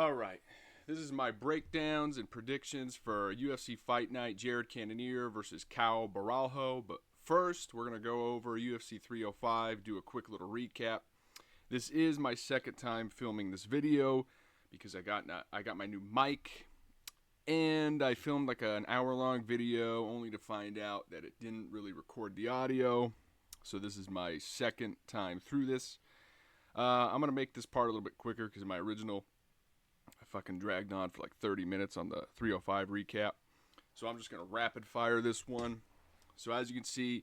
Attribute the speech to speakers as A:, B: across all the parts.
A: All right. This is my breakdowns and predictions for UFC Fight Night Jared Cannonier versus Caio Borralho. But first, we're going to go over UFC 305, do a quick little recap. This is my second time filming this video because I got my new mic, and I filmed like an hour-long video only to find out that it didn't really record the audio. So this is my second time through this. I'm going to make this part a little bit quicker because my original I fucking dragged on for like 30 minutes on the 305 recap. So I'm just going to rapid fire this one. So as you can see,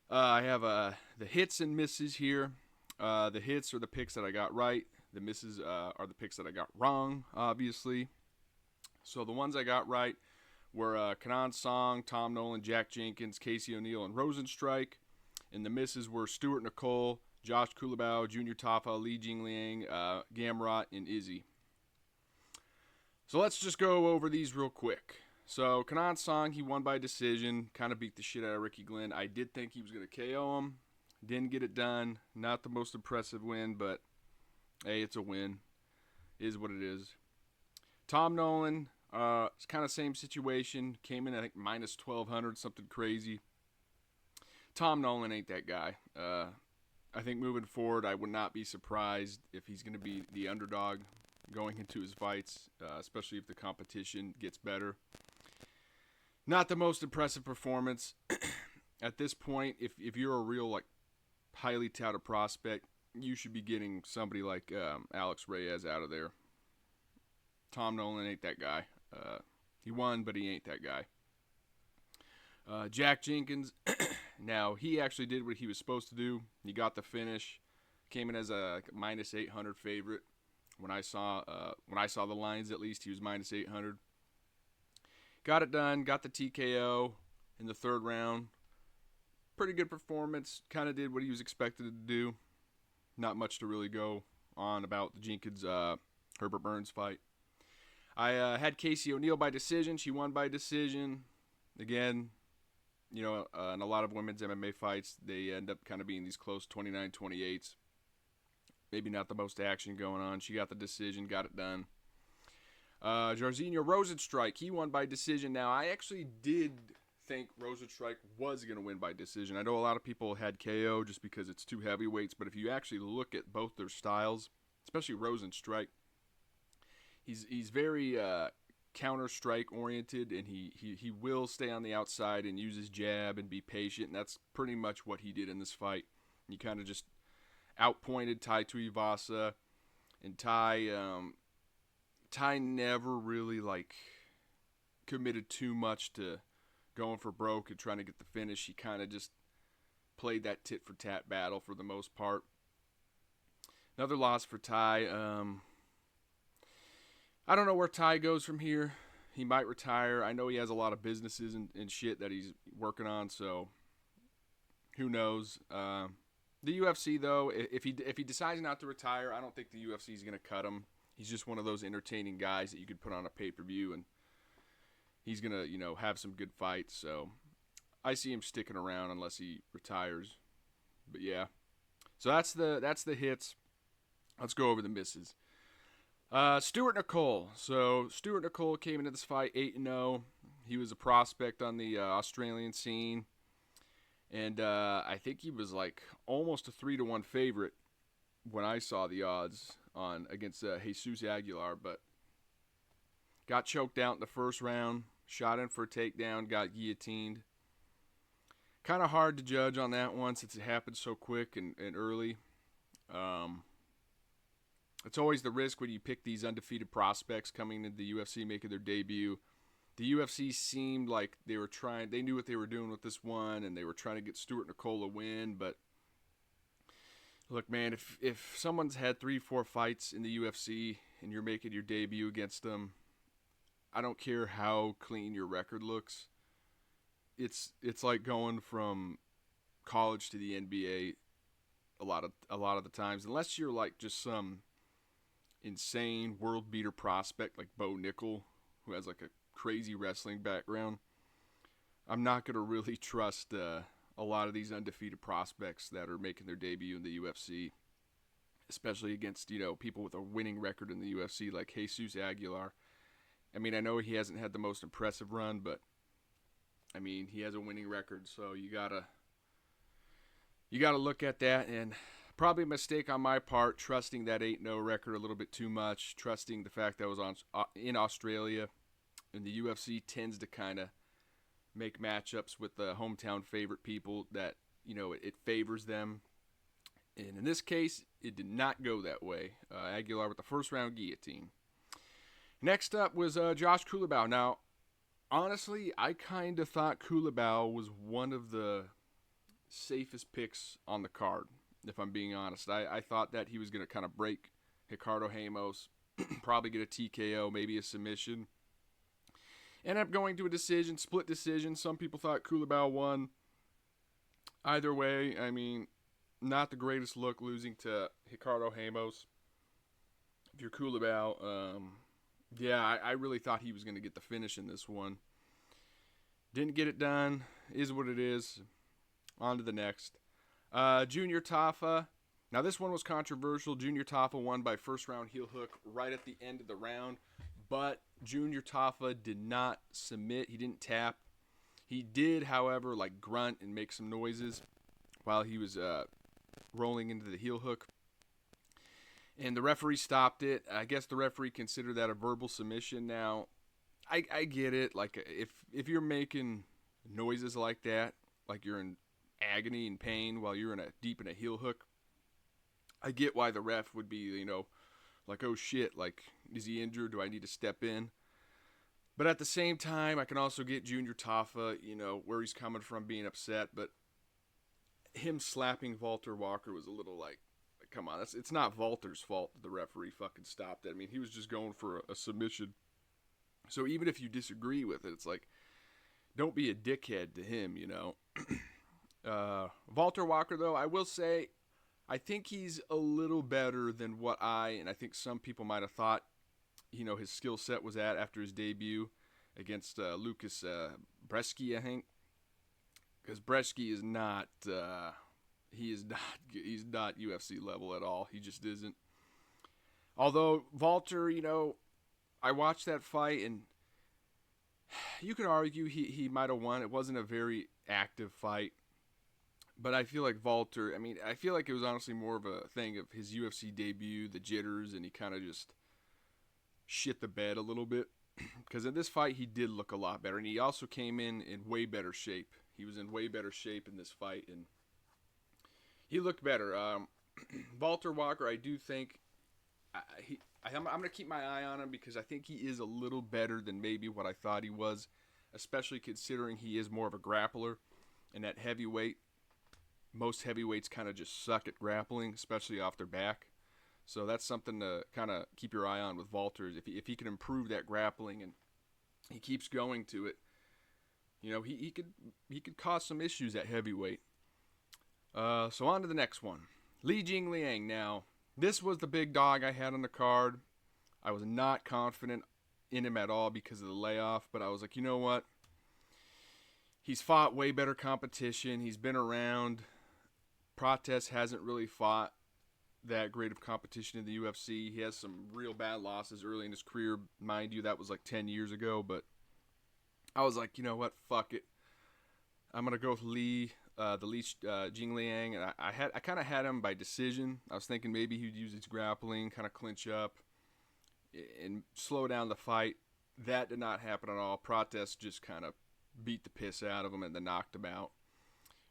A: I have the hits and misses here. The hits are the picks that I got right. The misses are the picks that I got wrong, obviously. So the ones I got right were Kanan Song, Tom Nolan, Jack Jenkins, Casey O'Neill, and Rosenstrike. And the misses were Stuart Nicole, Josh Kulabau, Junior Tafa, Li Jingliang, Gamrot, and Izzy. So let's just go over these real quick. So Kanan Song, he won by decision, kind of beat the shit out of Ricky Glenn. I did think he was going to KO him. Didn't get it done. Not the most impressive win, but hey, it's a win. Is what it is. Tom Nolan, it's kind of same situation. Came in, I think, minus 1,200, something crazy. Tom Nolan ain't that guy. I think moving forward, I would not be surprised if he's going to be the underdog going into his fights, especially if the competition gets better. Not the most impressive performance. At this point, if you're a real like highly touted prospect, you should be getting somebody like Alex Reyes out of there. Tom Nolan ain't that guy. He won, but he ain't that guy. Jack Jenkins, now he actually did what he was supposed to do. He got the finish. Came in as a minus 800 favorite. When I saw the lines, at least he was minus 800. Got it done. Got the TKO in the third round. Pretty good performance. Kind of did what he was expected to do. Not much to really go on about the Jenkins Herbert Burns fight. I had Casey O'Neill by decision. She won by decision. Again, you know, in a lot of women's MMA fights, they end up kind of being these close 29-28s. Maybe not the most action going on. She got the decision, got it done. Jairzinho Rosenstrike, he won by decision. Now, I actually did think Rosenstrike was going to win by decision. I know a lot of people had KO just because it's two heavyweights, but if you actually look at both their styles, especially Rosenstrike, he's very counter-strike oriented, and he will stay on the outside and use his jab and be patient, and that's pretty much what he did in this fight. He kind of just outpointed Tai Tuivasa, and Tai never really like committed too much to going for broke and trying to get the finish. He kind of just played that tit for tat battle for the most part. Another loss for Tai. I don't know where Tai goes from here. He might retire. I know he has a lot of businesses and shit that he's working on, so who knows. The UFC, though, if he decides not to retire, I don't think the UFC is going to cut him. He's just one of those entertaining guys that you could put on a pay-per-view, and he's going to, you know, have some good fights. So I see him sticking around unless he retires. But yeah, so that's the hits. Let's go over the misses. Stuart Nicole. So Stuart Nicole came into this fight 8-0. He was a prospect on the Australian scene. And I think he was like almost a 3-1 favorite when I saw the odds on against Jesus Aguilar, but got choked out in the first round, shot in for a takedown, got guillotined. Kind of hard to judge on that one since it happened so quick and early. It's always the risk when you pick these undefeated prospects coming into the UFC, making their debut. The UFC seemed like they knew what they were doing with this one, and they were trying to get Stuart Nicole a win. But look, man, if someone's had 3-4 fights in the UFC and you're making your debut against them, I don't care how clean your record looks. It's like going from college to the NBA a lot of the times, unless you're like just some insane world beater prospect like Bo Nickel, who has like a crazy wrestling background. I'm not going to really trust a lot of these undefeated prospects that are making their debut in the UFC. especially against, people with a winning record in the UFC like Jesus Aguilar. I mean, I know he hasn't had the most impressive run, but I mean, he has a winning record, so you gotta look at that. And probably a mistake on my part, trusting that 8-0 record a little bit too much, trusting the fact that I was in Australia, and the UFC tends to kind of make matchups with the hometown favorite people that, it favors them. And in this case, it did not go that way. Aguilar with the first round guillotine. Next up was Josh Culibao. Now, honestly, I kind of thought Culibao was one of the safest picks on the card, if I'm being honest. I thought that he was going to kind of break Ricardo Ramos, probably get a TKO, maybe a submission. Ended up going to a decision, split decision. Some people thought Culibao won. Either way, I mean, not the greatest look losing to Ricardo Ramos. If you're Culibao, I really thought he was going to get the finish in this one. Didn't get it done. Is what it is. On to the next. Junior Tafa. Now, this one was controversial. Junior Tafa won by first round heel hook right at the end of the round. But Junior Tafa did not submit. He didn't tap. He did, however, grunt and make some noises while he was rolling into the heel hook. And the referee stopped it. I guess the referee considered that a verbal submission. Now, I get it. If you're making noises like that, like you're in agony and pain while you're deep in a heel hook, I get why the ref would be, oh shit, is he injured? Do I need to step in? But at the same time, I can also get Junior Tafa, where he's coming from being upset. But him slapping Walter Walker was a little come on, it's not Walter's fault that the referee fucking stopped it. I mean, he was just going for a submission. So even if you disagree with it, it's don't be a dickhead to him, Walter Walker, though, I will say, I think he's a little better than what and I think some people might have thought, his skill set was at after his debut against Lucas Bresky, I think. Because Bresky is not, he's not UFC level at all. He just isn't. Although Walter, I watched that fight, and you could argue he might have won. It wasn't a very active fight. But I feel like Walter, I feel like it was honestly more of a thing of his UFC debut, the jitters, and he kind of just shit the bed a little bit. Because in this fight, he did look a lot better. And he also came in way better shape. He was in way better shape in this fight, and he looked better. Walter Walker, I do think, I'm going to keep my eye on him because I think he is a little better than maybe what I thought he was, especially considering he is more of a grappler. And at heavyweight, most heavyweights kind of just suck at grappling, especially off their back. So that's something to kind of keep your eye on with Walter. If he can improve that grappling and he keeps going to it, he could cause some issues at heavyweight. So on to the next one. Li Jingliang. Now, this was the big dog I had on the card. I was not confident in him at all because of the layoff, but I was like, you know what? He's fought way better competition. He's been around. Prates hasn't really fought that great of competition in the UFC. He has some real bad losses early in his career. Mind you, that was 10 years ago, but I was like, you know what? Fuck it. I'm going to go with Li Jingliang. And I kind of had him by decision. I was thinking maybe he'd use his grappling, kind of clinch up and slow down the fight. That did not happen at all. Prates just kind of beat the piss out of him and then knocked him out.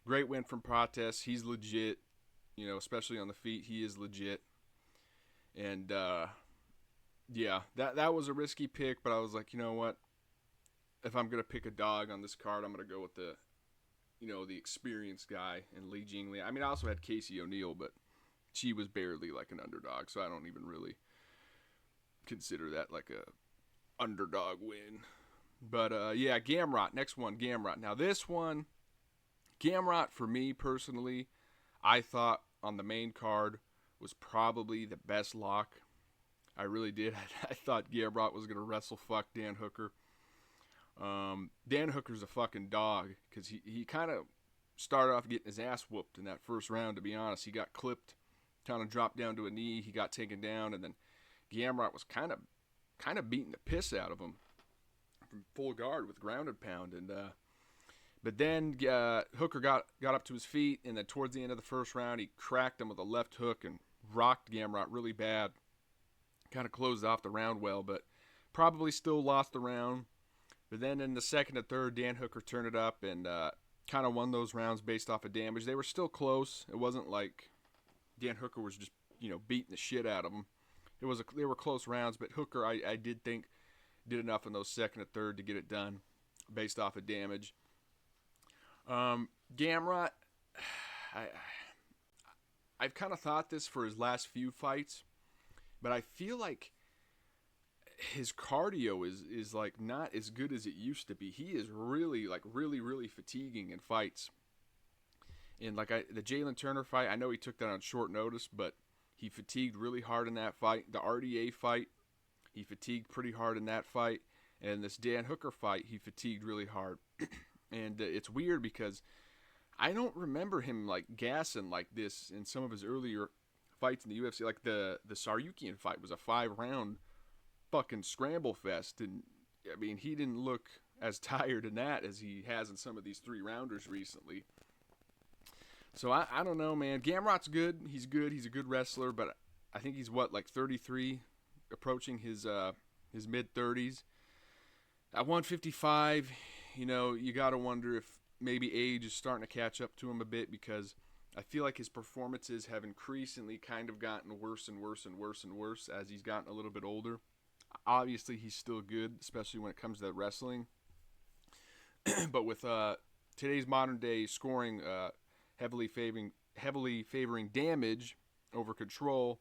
A: Great win from Prates. He's legit, especially on the feet. He is legit. And, that was a risky pick, but I was like, you know what? If I'm going to pick a dog on this card, I'm going to go with the experienced guy and Li Jingliang. I also had Casey O'Neill, but she was barely an underdog, so I don't even really consider that a underdog win. But, Gamrot. Next one, Gamrot. Now, this one, Gamrot, for me personally, I thought on the main card was probably the best lock. I really did. I thought Gamrot was going to wrestle fuck Dan Hooker. Dan Hooker's a fucking dog because he kind of started off getting his ass whooped in that first round, to be honest. He got clipped kind of dropped down to a knee. He got taken down, and then Gamrot was kind of beating the piss out of him from full guard with ground and pound. And but then Hooker got up to his feet, and then towards the end of the first round, he cracked him with a left hook and rocked Gamrot really bad. Kind of closed off the round well, but probably still lost the round. But then in the second and third, Dan Hooker turned it up and kind of won those rounds based off of damage. They were still close. It wasn't like Dan Hooker was just, beating the shit out of them. They were close rounds, but Hooker, I did think, did enough in those second and third to get it done based off of damage. Gamrot, I've kind of thought this for his last few fights, but I feel like his cardio is like not as good as it used to be. He is really fatiguing in fights. And like the Jalen Turner fight, I know he took that on short notice, but he fatigued really hard in that fight. The RDA fight, he fatigued pretty hard in that fight. And this Dan Hooker fight, he fatigued really hard. And it's weird because I don't remember him like gassing like this in some of his earlier fights in the UFC. Like the Saryukian fight was a 5-round fucking scramble fest, and I mean he didn't look as tired in that as he has in some of these 3-rounders recently. So I don't know, man. Gamrot's good. He's a good wrestler, but I think he's like 33, approaching his mid 30s. At 155, you got to wonder if maybe age is starting to catch up to him a bit, because I feel like his performances have increasingly kind of gotten worse and worse and worse and worse as he's gotten a little bit older. Obviously, he's still good, especially when it comes to wrestling. But with today's modern day scoring heavily favoring damage over control,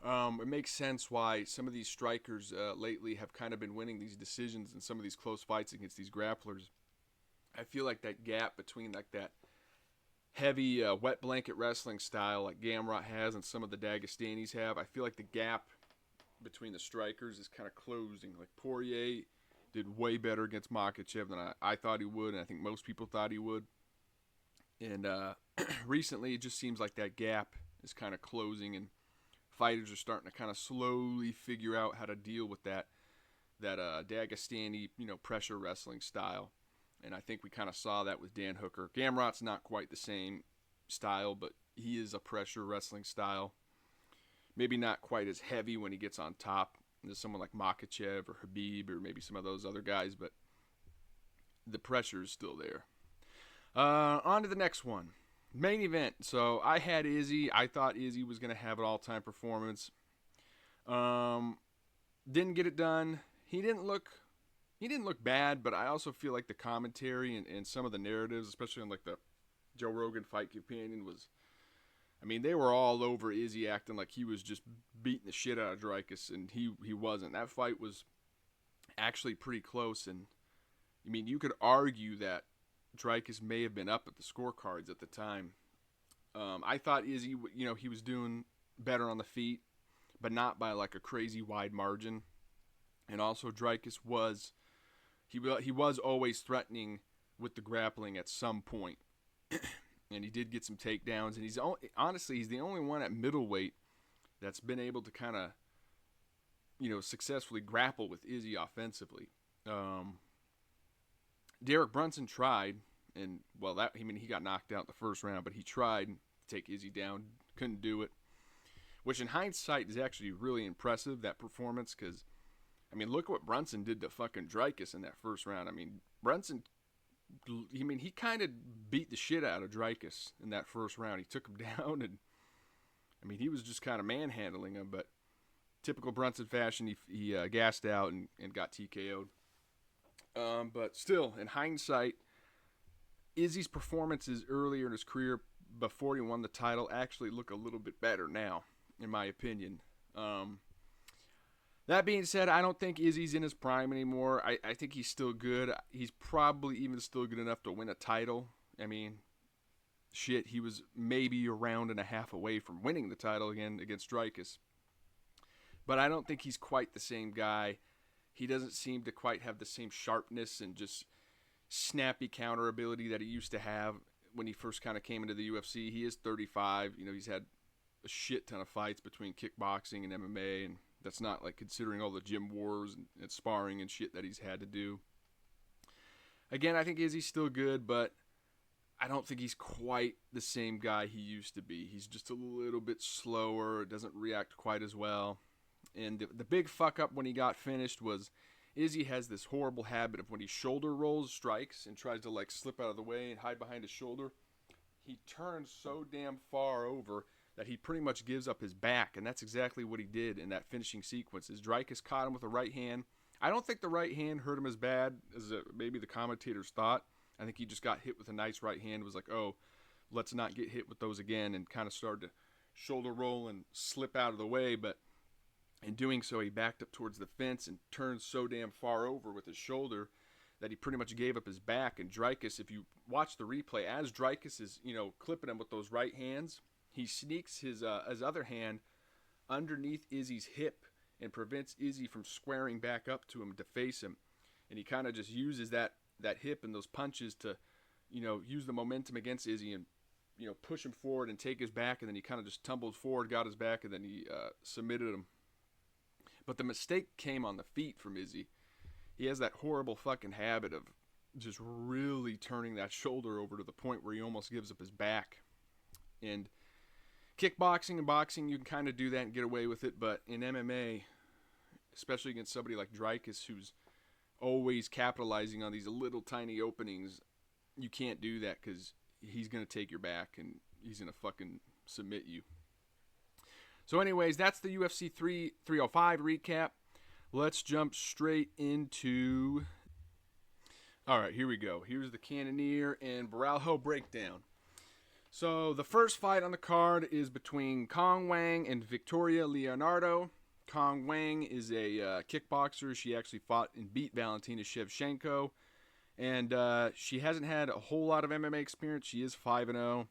A: it makes sense why some of these strikers lately have kind of been winning these decisions in some of these close fights against these grapplers. I feel like that gap between like that heavy wet blanket wrestling style like Gamrot has and some of the Dagestanis have, I feel like the gap between the strikers is kind of closing. Like Poirier did way better against Makhachev than I thought he would, and I think most people thought he would. And recently it just seems like that gap is kind of closing, and fighters are starting to kind of slowly figure out how to deal with that Dagestani, pressure wrestling style. And I think we kind of saw that with Dan Hooker. Gamrot's not quite the same style, but he is a pressure wrestling style. Maybe not quite as heavy when he gets on top as someone like Makhachev or Khabib or maybe some of those other guys, but the pressure is still there. On to the next one. Main event. So I had Izzy. I thought Izzy was going to have an all-time performance. Didn't get it done. He didn't look bad, but I also feel like the commentary and some of the narratives, especially on like the Joe Rogan Fight Companion, they were all over Izzy acting like he was just beating the shit out of Dricus, and he wasn't. That fight was actually pretty close, and you could argue that Dricus may have been up at the scorecards at the time. I thought Izzy, he was doing better on the feet, but not by like a crazy wide margin. And also Dricus was always threatening with the grappling at some point. And he did get some takedowns, and he's the only one at middleweight that's been able to kind of successfully grapple with Izzy offensively. Derek Brunson tried, and he got knocked out in the first round, but he tried to take Izzy down, couldn't do it. Which in hindsight is actually really impressive, that performance, because look what Brunson did to fucking Dricus in that first round. Brunson, he kind of beat the shit out of Dricus in that first round. He took him down, and he was just kind of manhandling him, but typical Brunson fashion, he gassed out and got TKO'd. But still, in hindsight, Izzy's performances earlier in his career before he won the title actually look a little bit better now, in my opinion. That being said, I don't think Izzy's in his prime anymore. I think he's still good. He's probably even still good enough to win a title. He was maybe a round and a half away from winning the title again against Dricus. But I don't think he's quite the same guy. He doesn't seem to quite have the same sharpness and just snappy counter ability that he used to have when he first kind of came into the UFC. He is 35. He's had a shit ton of fights between kickboxing and MMA, and that's not like considering all the gym wars and sparring and shit that he's had to do. Again, I think Izzy's still good, but I don't think he's quite the same guy he used to be. He's just a little bit slower, doesn't react quite as well. And the big fuck up when he got finished was Izzy has this horrible habit of when he shoulder rolls, strikes, and tries to like slip out of the way and hide behind his shoulder, he turns so damn far over that he pretty much gives up his back, and that's exactly what he did in that finishing sequence. Dreykus caught him with a right hand. I don't think the right hand hurt him as bad as maybe the commentators thought. I think he just got hit with a nice right hand, was like, oh, let's not get hit with those again, and kind of started to shoulder roll and slip out of the way, but in doing so, he backed up towards the fence and turned so damn far over with his shoulder that he pretty much gave up his back. And Dreykus, if you watch the replay, as Dreykus is, clipping him with those right hands, he sneaks his other hand underneath Izzy's hip and prevents Izzy from squaring back up to him to face him. And he kind of just uses that hip and those punches to, use the momentum against Izzy and, push him forward and take his back. And then he kind of just tumbled forward, got his back, and then he submitted him. But the mistake came on the feet from Izzy. He has that horrible fucking habit of just really turning that shoulder over to the point where he almost gives up his back. And kickboxing and boxing, you can kind of do that and get away with it. But in MMA, especially against somebody like Dreykus, who's always capitalizing on these little tiny openings, you can't do that because he's going to take your back and he's going to fucking submit you. So anyways, that's the UFC 305 recap. Let's jump straight into... All right, here we go. Here's the Cannonier and Borralho breakdown. So the first fight on the card is between Kong Wang and Victoria Leonardo. Kong Wang is a kickboxer. She actually fought and beat Valentina Shevchenko. And she hasn't had a whole lot of MMA experience. She is 5-0.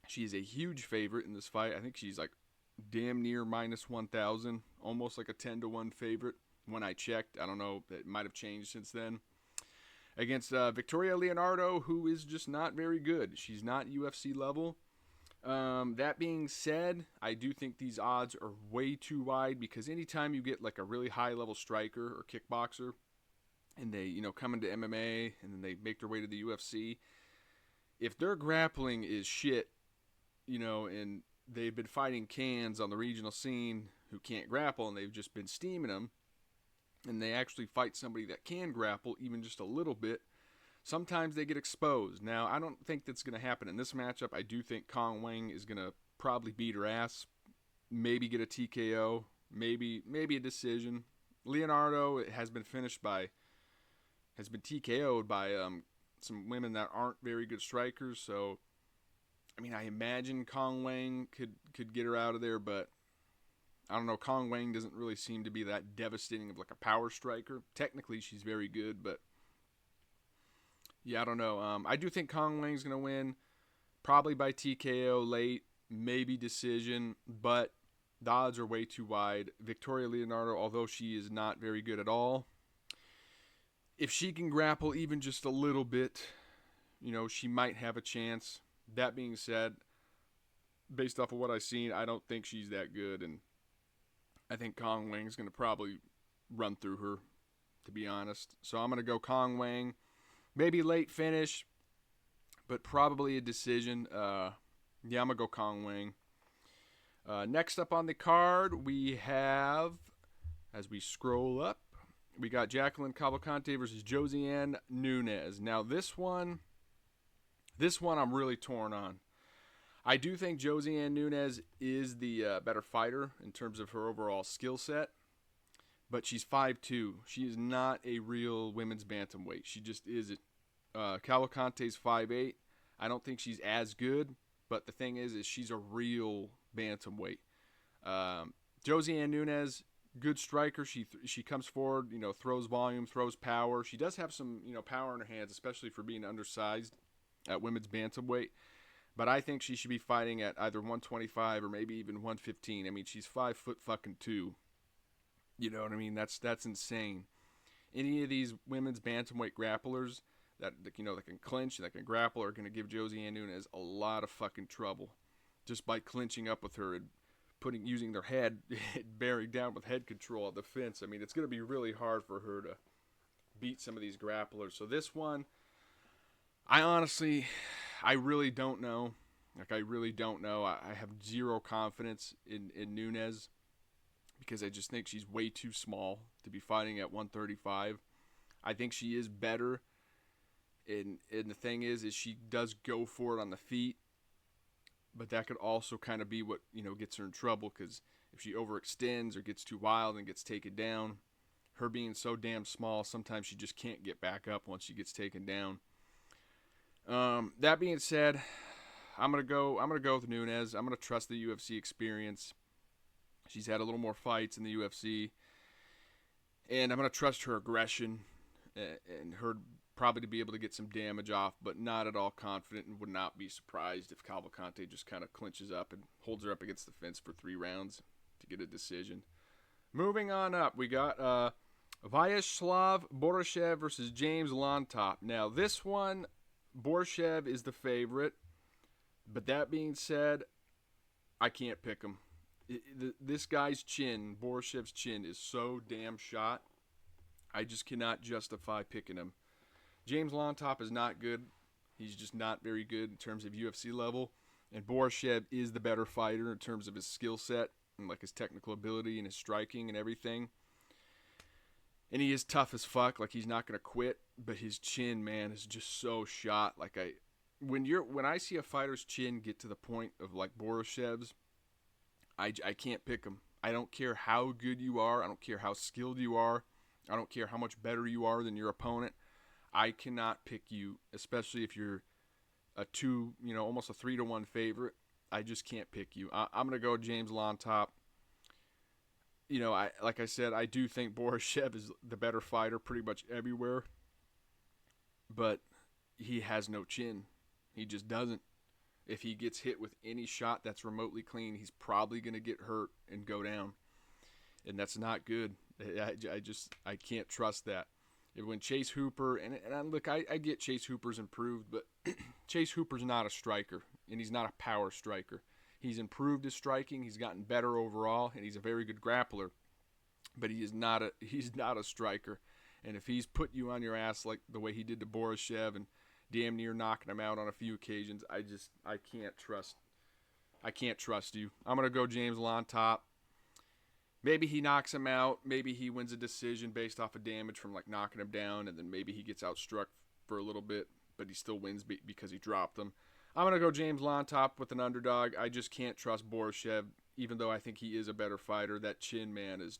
A: She is a huge favorite in this fight. I think she's like damn near minus 1,000. Almost like a 10-1 favorite when I checked. I don't know. It might have changed since then. Against Victoria Leonardo, who is just not very good. She's not UFC level. That being said, I do think these odds are way too wide because anytime you get like a really high-level striker or kickboxer and they, come into MMA and then they make their way to the UFC, if their grappling is shit, and they've been fighting cans on the regional scene who can't grapple and they've just been steaming them, and they actually fight somebody that can grapple even just a little bit, sometimes they get exposed. Now, I don't think that's going to happen in this matchup. I do think Kong Wang is going to probably beat her ass, maybe get a TKO, maybe a decision. Leonardo has been TKO'd by some women that aren't very good strikers. So, I imagine Kong Wang could get her out of there, but I don't know. Kong Wang doesn't really seem to be that devastating of like a power striker. Technically, she's very good, but yeah, I don't know. I do think Kong Wang's going to win, probably by TKO late, maybe decision, but the odds are way too wide. Victoria Leonardo, although she is not very good at all, if she can grapple even just a little bit, she might have a chance. That being said, based off of what I've seen, I don't think she's that good, and I think Kong Wang's going to probably run through her, to be honest. So I'm going to go Kong Wang. Maybe late finish, but probably a decision. I'm going to go Kong Wang. Next up on the card, we have, as we scroll up, we got Jacqueline Cavalcante versus Josiane Nunes. Now this one I'm really torn on. I do think Josiane Nunes is the better fighter in terms of her overall skill set, but she's 5'2". She is not a real women's bantamweight. She just isn't. Cavalcante's 5'8". I don't think she's as good, but the thing is she's a real bantamweight. Josiane Nunes, good striker. She comes forward, throws volume, throws power. She does have some, power in her hands, especially for being undersized at women's bantamweight. But I think she should be fighting at either 125 or maybe even 115. She's 5'2". You know what I mean? That's insane. Any of these women's bantamweight grapplers that that can clinch, that can grapple, are going to give Josiane Nunes a lot of fucking trouble just by clinching up with her. using their head, bearing down with head control on the fence. I mean, it's going to be really hard for her to beat some of these grapplers. So this one, I really don't know. Like, I really don't know. I have zero confidence in Nunes because I just think she's way too small to be fighting at 135. I think she is better. And the thing is she does go for it on the feet. But that could also kind of be what, gets her in trouble, because if she overextends or gets too wild and gets taken down, her being so damn small, sometimes she just can't get back up once she gets taken down. That being said, I'm gonna go with Nunes. I'm gonna trust the UFC experience. She's had a little more fights in the UFC, and I'm gonna trust her aggression and her probably to be able to get some damage off, but not at all confident, and would not be surprised if Cavalcante just kind of clinches up and holds her up against the fence for 3 rounds to get a decision. Moving on up, we got Vyacheslav Borralho versus James Lontop. Now, this one, Borralho is the favorite, but that being said, I can't pick him. This guy's chin, Borralho's chin, is so damn shot, I just cannot justify picking him. James Lontop is not good. He's just not very good in terms of UFC level. And Borralho is the better fighter in terms of his skill set and like his technical ability and his striking and everything. And he is tough as fuck. Like, he's not going to quit. But his chin, man, is just so shot. Like, when I see a fighter's chin get to the point of like Borralho's, I can't pick him. I don't care how good you are. I don't care how skilled you are. I don't care how much better you are than your opponent. I cannot pick you, especially if you're almost a 3-1 favorite. I just can't pick you. I'm going to go James Lontop. Like I said, I do think Borralho is the better fighter pretty much everywhere. But he has no chin. He just doesn't. If he gets hit with any shot that's remotely clean, he's probably going to get hurt and go down. And that's not good. I can't trust that. When Chase Hooper, and look, I get Chase Hooper's improved, but Chase Hooper's not a striker, and he's not a power striker. He's improved his striking, he's gotten better overall, and he's a very good grappler, but he's not a striker. And if he's put you on your ass like the way he did to Borralho and damn near knocking him out on a few occasions, I can't trust you. I'm gonna go James Lontop. Maybe he knocks him out. Maybe he wins a decision based off of damage from like knocking him down, and then maybe he gets outstruck for a little bit, but he still wins because he dropped him. I'm gonna go James Lontop with an underdog. I just can't trust Borralho, even though I think he is a better fighter. That chin, man, is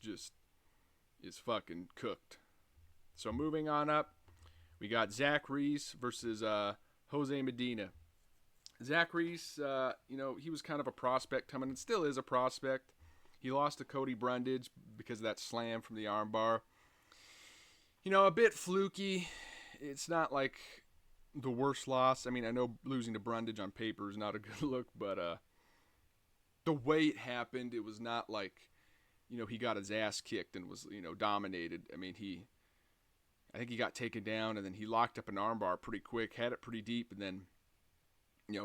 A: fucking cooked. So moving on up, we got Zach Reese versus Jose Medina. Zach Reese, he was kind of a prospect coming, and still is a prospect. He lost to Cody Brundage because of that slam from the armbar. A bit fluky. It's not like the worst loss. I mean, I know losing to Brundage on paper is not a good look, but the way it happened, it was not like, he got his ass kicked and was, dominated. I mean, I think he got taken down, and then he locked up an armbar pretty quick, had it pretty deep, and then,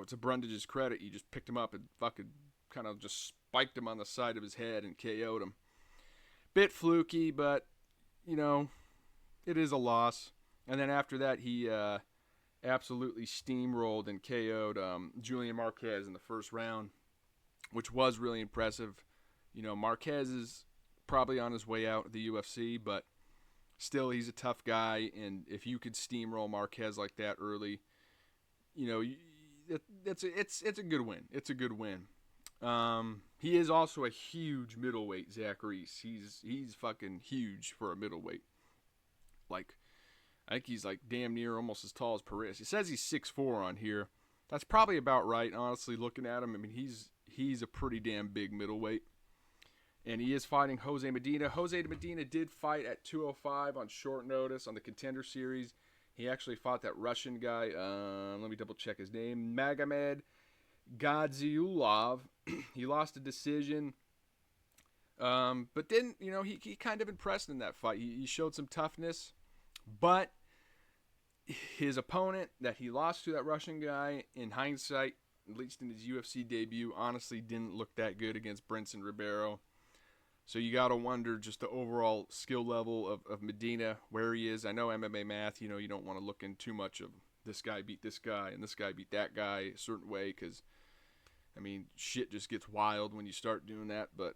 A: to Brundage's credit, he just picked him up and fucking kind of just spiked him on the side of his head and KO'd him. Bit fluky, but, it is a loss. And then after that, he absolutely steamrolled and KO'd Julian Marquez in the first round, which was really impressive. Marquez is probably on his way out of the UFC, but still, he's a tough guy, and if you could steamroll Marquez like that early, it's a good win. It's a good win. He is also a huge middleweight, Zach Reese. He's fucking huge for a middleweight. Like, I think he's like damn near almost as tall as Perez. It says he's 6'4" on here. That's probably about right, honestly, looking at him. I mean, he's a pretty damn big middleweight. And he is fighting Jose Medina. Jose Medina did fight at 205 on short notice on the Contender Series. He actually fought that Russian guy. Let me double check his name. Magomed Gadziulov. He lost a decision. But then, he kind of impressed in that fight. He showed some toughness. But his opponent that he lost to, that Russian guy, in hindsight, at least in his UFC debut, honestly didn't look that good against Brinson Ribeiro. So you got to wonder just the overall skill level of Medina, where he is. I know MMA math, you don't want to look in too much of this guy beat this guy and this guy beat that guy a certain way because, shit just gets wild when you start doing that. But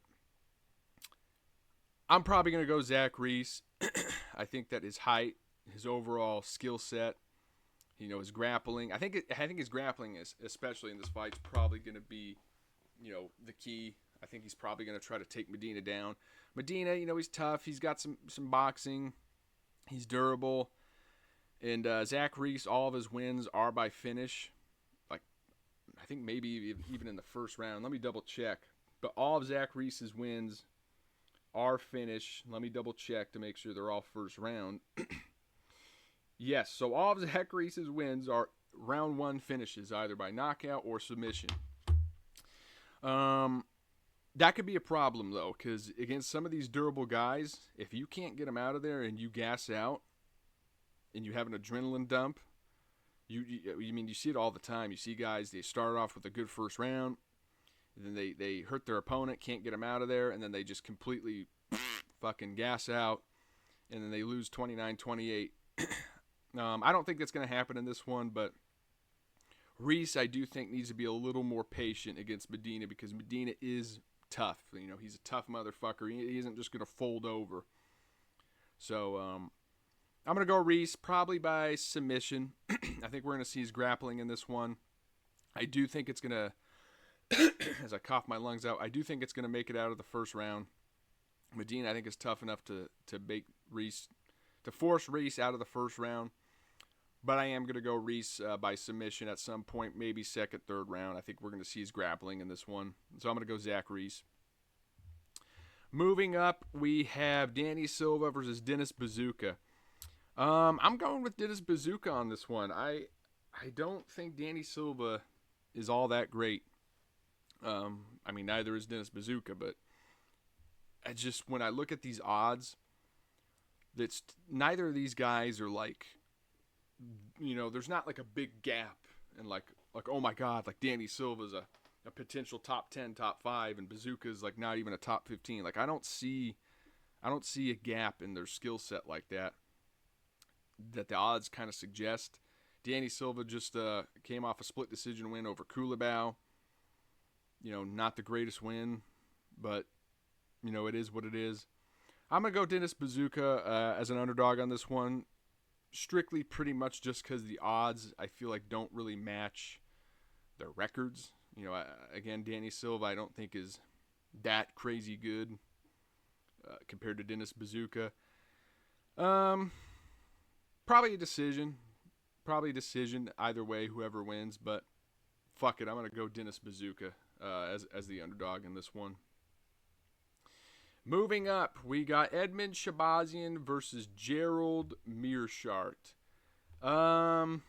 A: I'm probably going to go Zach Reese. I think that his height, his overall skill set, his grappling. I think his grappling is, especially in this fight, is probably going to be, the key. I think he's probably going to try to take Medina down. Medina, he's tough. He's got some boxing. He's durable. And Zach Reese, all of his wins are by finish. Like, I think maybe even in the first round. Let me double check. But all of Zach Reese's wins are finish. Let me double check to make sure they're all first round. Yes, so all of Zach Reese's wins are round one finishes, either by knockout or submission. That could be a problem, though, because against some of these durable guys, if you can't get them out of there and you gas out and you have an adrenaline dump, you see it all the time. You see guys, they start off with a good first round, and then they hurt their opponent, can't get them out of there, and then they just completely fucking gas out, and then they lose 29-28. I don't think that's going to happen in this one, but Reese, I do think, needs to be a little more patient against Medina because Medina is tough. He's a tough motherfucker. He isn't just going to fold over. So I'm going to go Reese, probably by submission. I think we're going to see his grappling in this one. I do think it's going to, as I cough my lungs out, I do think it's going to make it out of the first round. Medina, I think, is tough enough to force Reese out of the first round. But I am going to go Reese by submission at some point, maybe second, third round. I think we're going to see his grappling in this one. So I'm going to go Zach Reese. Moving up, we have Danny Silva versus Dennis Bazooka. I'm going with Dennis Bazooka on this one. I don't think Danny Silva is all that great. Neither is Dennis Bazooka, but when I look at these odds, neither of these guys are like, there's not like a big gap and like oh my god, like Danny Silva's a potential top 10, top 5, and Bazooka's like not even a top 15. Like I don't see a gap in their skill set like that the odds kind of suggest. Danny Silva just came off a split decision win over Kulabau. Not the greatest win, but it is what it is. I'm going to go Dennis Bazooka as an underdog on this one. Strictly pretty much just because the odds, I feel like, don't really match their records. Again, Danny Silva I don't think is that crazy good compared to Dennis Bazooka. Probably a decision. Either way, whoever wins. But fuck it, I'm going to go Dennis Bazooka as the underdog in this one. Moving up, we got Edmund Shabazian versus Gerald Meerschaert. I've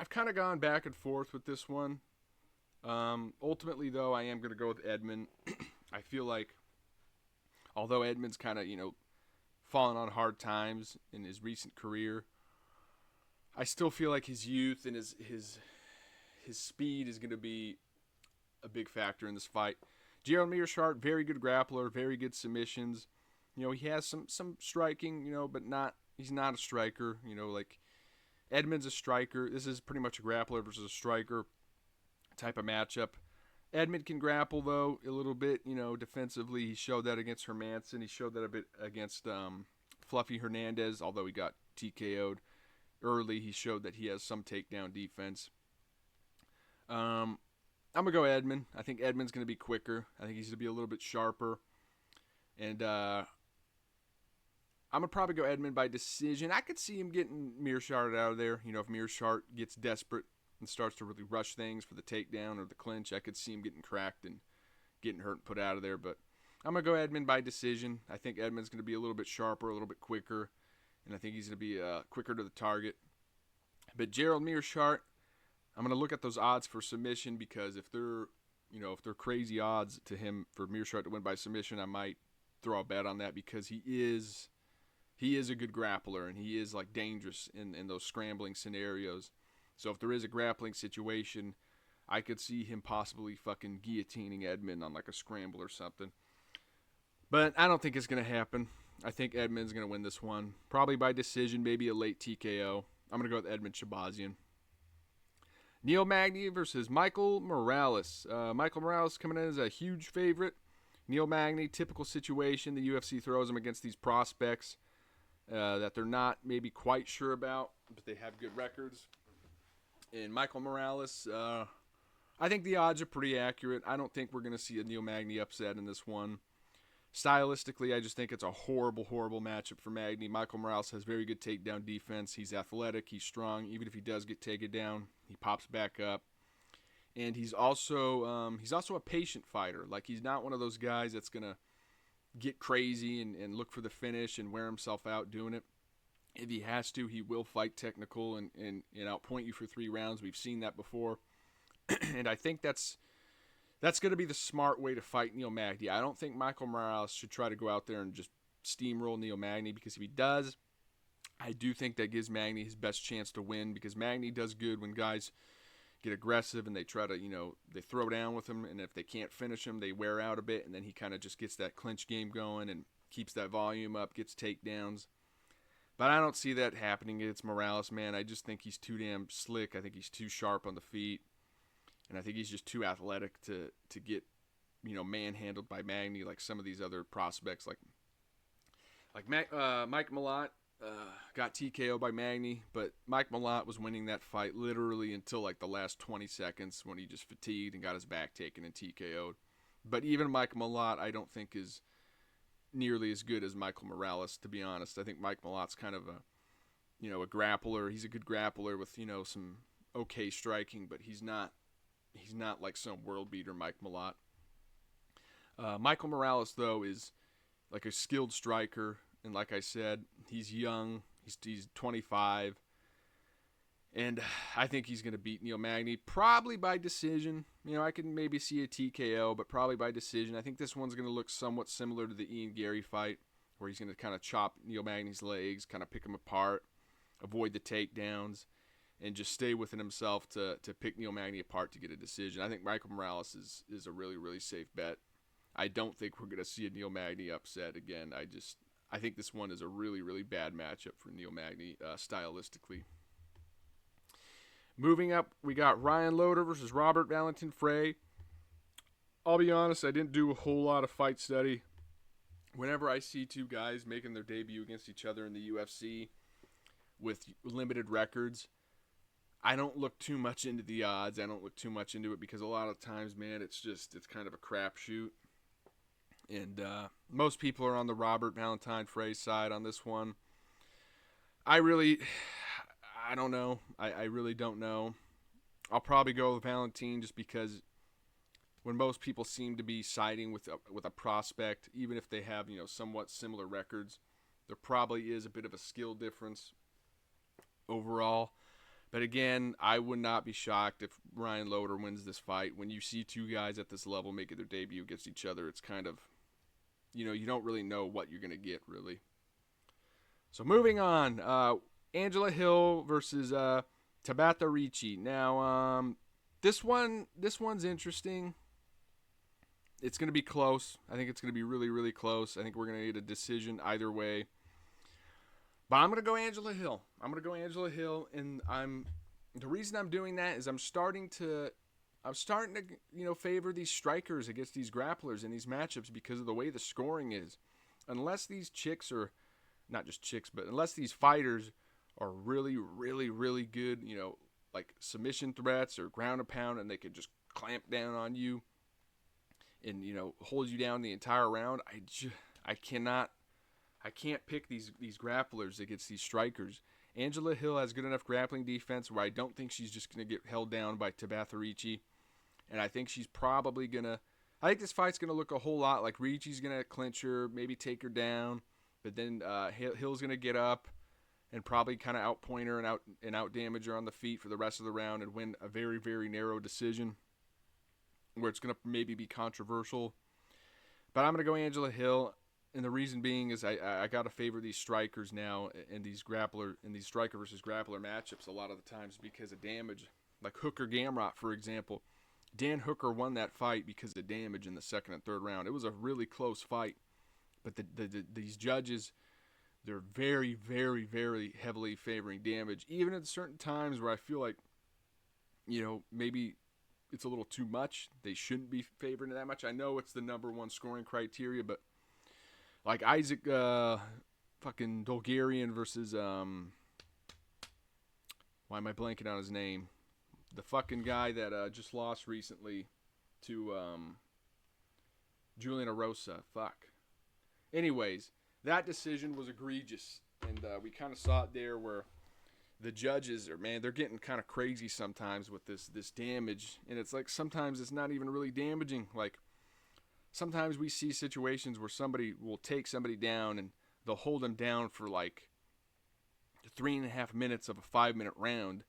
A: kind of gone back and forth with this one. Ultimately, though, I am going to go with Edmund. I feel like, although Edmund's kind of, fallen on hard times in his recent career, I still feel like his youth and his speed is going to be a big factor in this fight. Gerald Meerschaert, very good grappler, very good submissions. He has some striking, but he's not a striker. Like Edmund's a striker. This is pretty much a grappler versus a striker type of matchup. Edmund can grapple, though, a little bit, defensively. He showed that against Hermanson. He showed that a bit against Fluffy Hernandez, although he got TKO'd early. He showed that he has some takedown defense. I'm going to go Edmund. I think Edmund's going to be quicker. I think he's going to be a little bit sharper. And I'm going to probably go Edmund by decision. I could see him getting Meerschaert out of there. If Meerschaert gets desperate and starts to really rush things for the takedown or the clinch, I could see him getting cracked and getting hurt and put out of there. But I'm going to go Edmund by decision. I think Edmund's going to be a little bit sharper, a little bit quicker. And I think he's going to be quicker to the target. But Gerald Meerschaert, I'm going to look at those odds for submission because if they're crazy odds to him for Meerschaert to win by submission, I might throw a bet on that because he is a good grappler and he is like dangerous in those scrambling scenarios. So if there is a grappling situation, I could see him possibly fucking guillotining Edmond on like a scramble or something. But I don't think it's going to happen. I think Edmond's going to win this one. Probably by decision, maybe a late TKO. I'm going to go with Edmond Shabazian. Neil Magny versus Michael Morales. Michael Morales coming in as a huge favorite. Neil Magny, typical situation. The UFC throws him against these prospects that they're not maybe quite sure about, but they have good records. And Michael Morales, I think the odds are pretty accurate. I don't think we're going to see a Neil Magny upset in this one. Stylistically, I just think it's a horrible, horrible matchup for Magny. Michael Morales has very good takedown defense. He's athletic. He's strong. Even if he does get taken down, he pops back up. And he's also a patient fighter. Like, he's not one of those guys that's going to get crazy and look for the finish and wear himself out doing it. If he has to, he will fight technical and outpoint you for 3 rounds. We've seen that before. And I think that's going to be the smart way to fight Neil Magny. I don't think Michael Morales should try to go out there and just steamroll Neil Magny, because if he does, I do think that gives Magny his best chance to win, because Magny does good when guys get aggressive and they try to, they throw down with him, and if they can't finish him, they wear out a bit, and then he kind of just gets that clinch game going and keeps that volume up, gets takedowns. But I don't see that happening against Morales, man. I just think he's too damn slick. I think he's too sharp on the feet. And I think he's just too athletic to get, manhandled by Magny like some of these other prospects. Like Mike Malott got TKO'd by Magny, but Mike Malott was winning that fight literally until like the last 20 seconds when he just fatigued and got his back taken and TKO'd. But even Mike Malott, I don't think is nearly as good as Michael Morales, to be honest. I think Mike Malott's kind of a grappler. He's a good grappler with, some okay striking, but he's not like some world beater Mike Malott. Michael Morales, though, is like a skilled striker, and like I said, he's young. He's 25, and I think he's going to beat Neil Magny, probably by decision. I can maybe see a TKO, but probably by decision. I think this one's going to look somewhat similar to the Ian Gary fight, where he's going to kind of chop Neil Magny's legs, kind of pick him apart, avoid the takedowns, and just stay within himself to pick Neil Magny apart to get a decision. I think Michael Morales is a really, really safe bet. I don't think we're going to see a Neil Magny upset again. I think this one is a really, really bad matchup for Neil Magny stylistically. Moving up, we got Ryan Loder versus Robert Valentin Frey. I'll be honest, I didn't do a whole lot of fight study. Whenever I see two guys making their debut against each other in the UFC with limited records, I don't look too much into the odds. I don't look too much into it, because a lot of times, man, it's kind of a crapshoot. And most people are on the Robert Valentin Frey side on this one. I don't know. I really don't know. I'll probably go with Valentin, just because when most people seem to be siding with a prospect, even if they have, somewhat similar records, there probably is a bit of a skill difference overall. But again, I would not be shocked if Ryan Loder wins this fight. When you see two guys at this level making their debut against each other, it's kind of, you don't really know what you're going to get, really. So moving on, Angela Hill versus Tabata Ricci. Now, this one's interesting. It's going to be close. I think it's going to be really, really close. I think we're going to get a decision either way. But I'm going to go Angela Hill. And the reason I'm doing that is I'm starting to favor these strikers against these grapplers in these matchups because of the way the scoring is. Unless these chicks are, not just chicks, but unless these fighters are really, really, really good, like submission threats or ground and pound, and they could just clamp down on you and, hold you down the entire round, I can't pick these grapplers against these strikers. Angela Hill has good enough grappling defense where I don't think she's just going to get held down by Tabata Ricci. And I think she's probably going to... I think this fight's going to look a whole lot like Ricci's going to clinch her, maybe take her down. But then Hill's going to get up and probably kind of outpoint her and out-damage her on the feet for the rest of the round and win a very, very narrow decision where it's going to maybe be controversial. But I'm going to go Angela Hill. And the reason being is I got to favor these strikers now in these striker versus grappler matchups a lot of the times because of damage. Like Hooker Gamrot, for example. Dan Hooker won that fight because of damage in the second and third round. It was a really close fight. But these judges, they're very, very, very heavily favoring damage. Even at certain times where I feel like, maybe it's a little too much. They shouldn't be favoring that much. I know it's the number one scoring criteria, but like Isaac fucking Dolgarian versus, why am I blanking on his name? The fucking guy that just lost recently to Julian Erosa. Fuck. Anyways, that decision was egregious, and we kind of saw it there where the judges they're getting kind of crazy sometimes with this damage, and it's like sometimes it's not even really damaging. Like sometimes we see situations where somebody will take somebody down and they'll hold them down for like 3.5 minutes of a 5-minute round.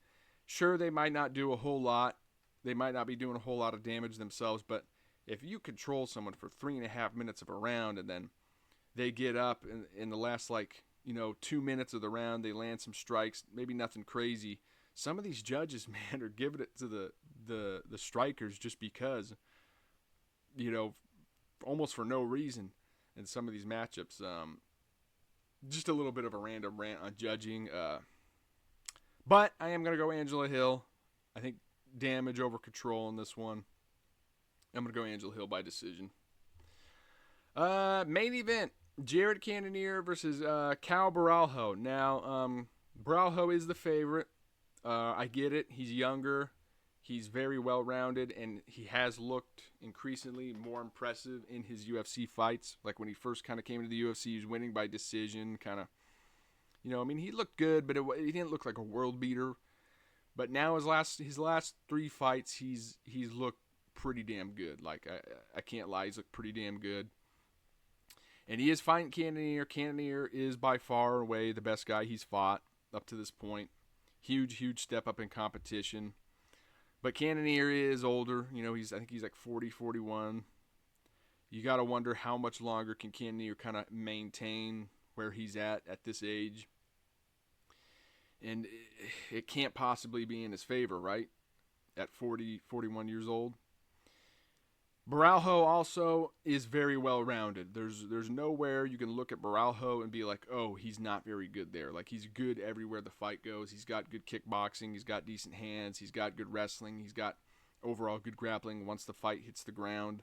A: Sure, they might not do a whole lot. They might not be doing a whole lot of damage themselves, but if you control someone for 3.5 minutes of a round and then they get up in the last 2 minutes of the round, they land some strikes, maybe nothing crazy. Some of these judges, man, are giving it to the strikers just because, almost for no reason in some of these matchups. Just a little bit of a random rant on judging. But I am going to go Angela Hill. I think damage over control in this one. I'm going to go Angela Hill by decision. Main event. Jared Cannonier versus Caio Borralho. Now, Barralho is the favorite. I get it. He's younger. He's very well-rounded, and he has looked increasingly more impressive in his UFC fights. Like when he first kind of came into the UFC, he was winning by decision, kind of. He looked good, but he didn't look like a world beater. But now his last 3 fights, he's looked pretty damn good. Like I can't lie, he's looked pretty damn good. And he is fighting Cannonier. Cannonier is by far and away the best guy he's fought up to this point. Huge step up in competition. But Cannonier is older. I think he's like 40, 41. You got to wonder how much longer can Cannonier kind of maintain where he's at this age. And it can't possibly be in his favor, right? At 40, 41 years old. Borralho also is very well-rounded. There's nowhere you can look at Borralho and be like, oh, he's not very good there. Like, he's good everywhere the fight goes. He's got good kickboxing. He's got decent hands. He's got good wrestling. He's got overall good grappling once the fight hits the ground.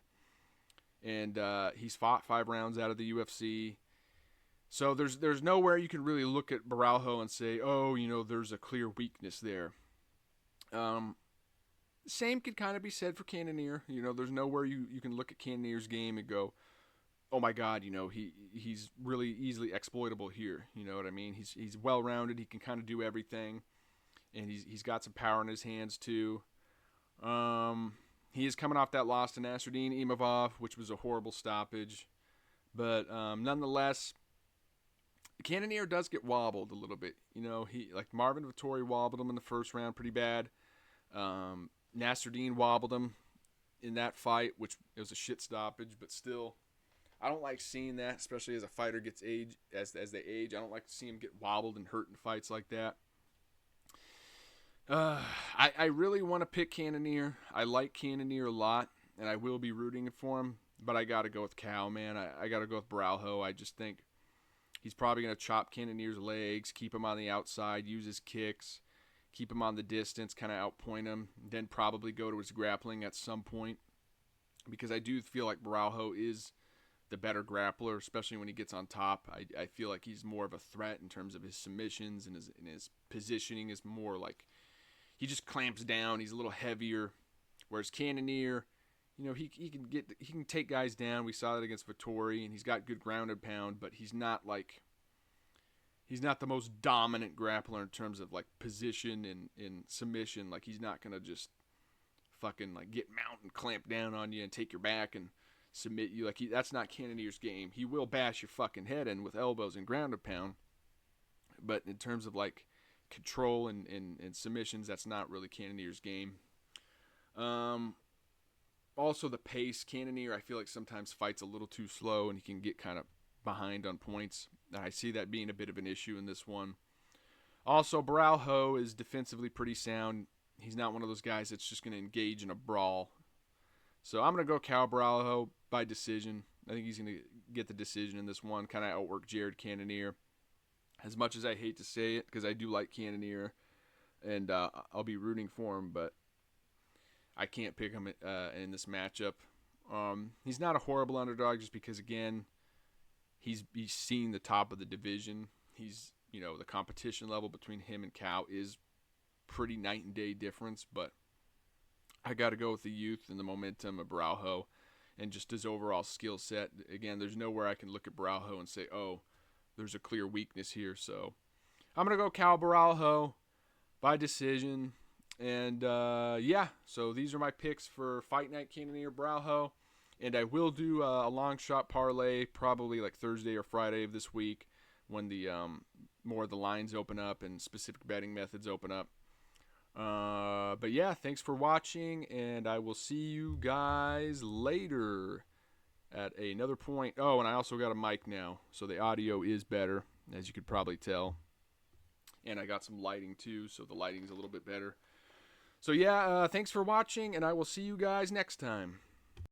A: And he's fought 5 rounds out of the UFC. So there's nowhere you can really look at Borralho and say, oh, there's a clear weakness there. Same could kind of be said for Cannonier. There's nowhere you can look at Cannonier's game and go, oh my God, he's really easily exploitable here. You know what I mean? He's well-rounded. He can kind of do everything, and he's got some power in his hands too. He is coming off that loss to Nasruddin Imavov, which was a horrible stoppage, but nonetheless, Cannonier does get wobbled a little bit. He like Marvin Vettori wobbled him in the first round pretty bad. Nasruddin wobbled him in that fight, which it was a shit stoppage, but still, I don't like seeing that, especially as a fighter gets age as they age. I don't like to see him get wobbled and hurt in fights like that. I really want to pick Cannonier. I like Cannonier a lot, and I will be rooting for him, but I got to go with Caio, man. I got to go with Borralho. I just think he's probably going to chop Cannonier's legs, keep him on the outside, use his kicks, keep him on the distance, kind of outpoint him, then probably go to his grappling at some point. Because I do feel like Borralho is the better grappler, especially when he gets on top. I feel like he's more of a threat in terms of his submissions, and his positioning is more like he just clamps down. He's a little heavier. Whereas Cannonier, he can take guys down. We saw that against Vettori, and he's got good ground and pound, but he's not the most dominant grappler in terms of like position and submission. Like, he's not gonna just fucking like get mount and clamp down on you and take your back and submit you. Like, that's not Cannonier's game. He will bash your fucking head in with elbows and ground and pound, but in terms of like control and submissions, that's not really Cannonier's game. Also the pace. Cannonier, I feel like sometimes fights a little too slow, and he can get kind of behind on points. And I see that being a bit of an issue in this one. Also, Borralho is defensively pretty sound. He's not one of those guys that's just going to engage in a brawl. So I'm going to go Caio Borralho by decision. I think he's going to get the decision in this one, kind of outwork Jared Cannonier. As much as I hate to say it, because I do like Cannonier, and I'll be rooting for him, but I can't pick him in this matchup. He's not a horrible underdog just because, again, he's seen the top of the division. He's, the competition level between him and Caio is pretty night and day difference, but I got to go with the youth and the momentum of Borralho and just his overall skill set. Again, there's nowhere I can look at Borralho and say, oh, there's a clear weakness here. So I'm going to go Caio Borralho by decision. And, so these are my picks for Fight Night Cannonier Borralho. And I will do a long shot parlay probably like Thursday or Friday of this week when the more of the lines open up and specific betting methods open up. But yeah, thanks for watching, and I will see you guys later at another point. Oh, and I also got a mic now, so the audio is better, as you could probably tell. And I got some lighting too, so the lighting's a little bit better. So yeah, thanks for watching, and I will see you guys next time.